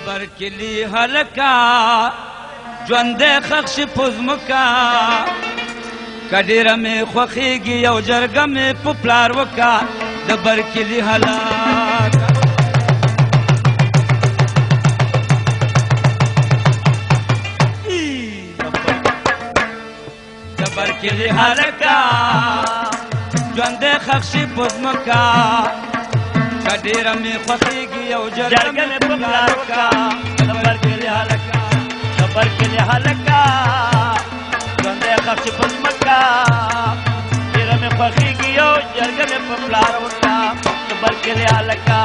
برکلی هلکا ژوند خښ پزمکا کډیره مې خوخیږي یو جرګه مې په پلار وکا د برکلی هلکا د برکلی هلکا ژوند خښ پزمکا کډیره مې خوخیږي یو جرګه مې په پلار وکا د برکلی هلکا د برکلی هلکا ژوند خښ پزمکا کډیره مې خوخیږي یو جرګه مې په پلار وکا د برکلی هلکا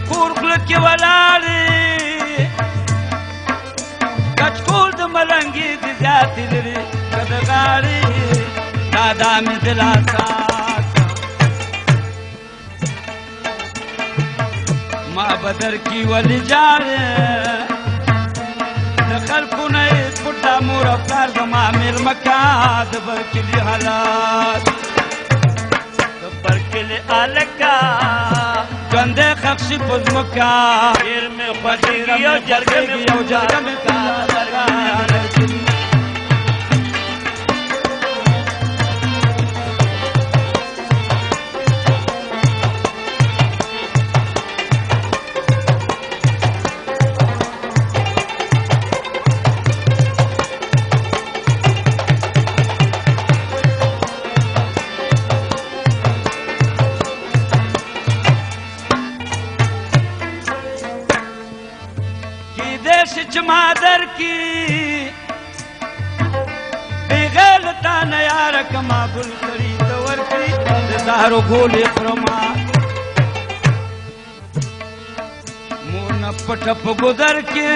کور خوله کې ولاړې کچکول د ملنګې د زیاتې لري که د غاړې دادا مې دلاسا ما به درکي ولې جاړې د خلکو نه یې پټه مور او پلار زما مېلمه کا د برکلي حالات د برکلي هلکه ژوند خښ پزمکا ډېر مې خوښېږي یو جرګه مې کا چې ما درکي بغیر تا نه یاره که ما ګل کړي ته ورکړي د سهارو ګولې خورما مور نه پټه په ګودر کې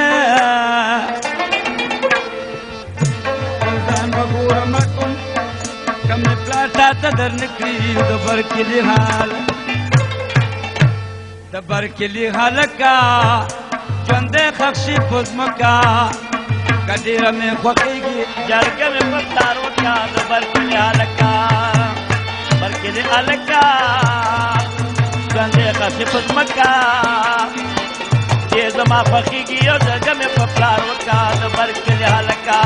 خپل ځان به ګورم کوم که مې پلار تا ته در نه کړي د برکلي حال د برکلي هلکه ژوند خښ پزمکا کډیره مې خوښېږي جرګه مې په پلار وکا د برکلي هلکه برکلي هلکه ژوند خښ پزمکا چې زما خوښېږي یو جرګه مې په پلار وکا د برکلي هلکه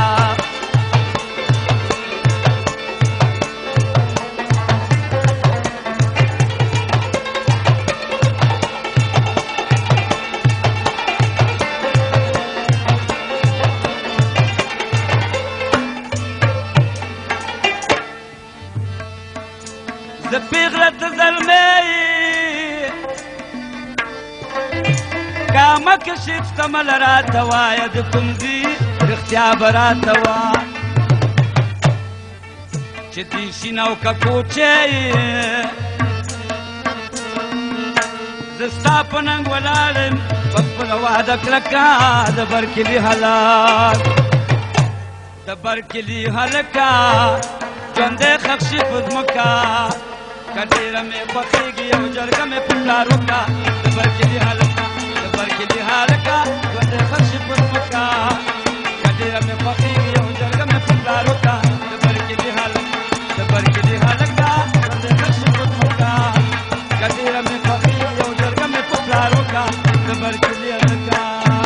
د پیغله د زلمۍ کامه کې شفتمل راته وایه د کوم ځي رښتیا به راته وایه چې دې شین او که کوچی زه ستا په ننګ ولاړ یم په خپله وعده کلکه د برکلي هلک د برکلي هلکه ژوند خښ پزمکا کډیره مې خوښېږي یو جرګه مې په پلار وکړه د برکلي هلکه د برکلي هلکه ژوند خښ پزمکا کډیره مې خوښېږي یو جرګه مې په پلار وکړه د برکلي هلکه د برکلي هلکه ژوند خښ پزمکا کډیره مې خوښېږي یو جرګه مې په پلار وکړه د برکلي هلکه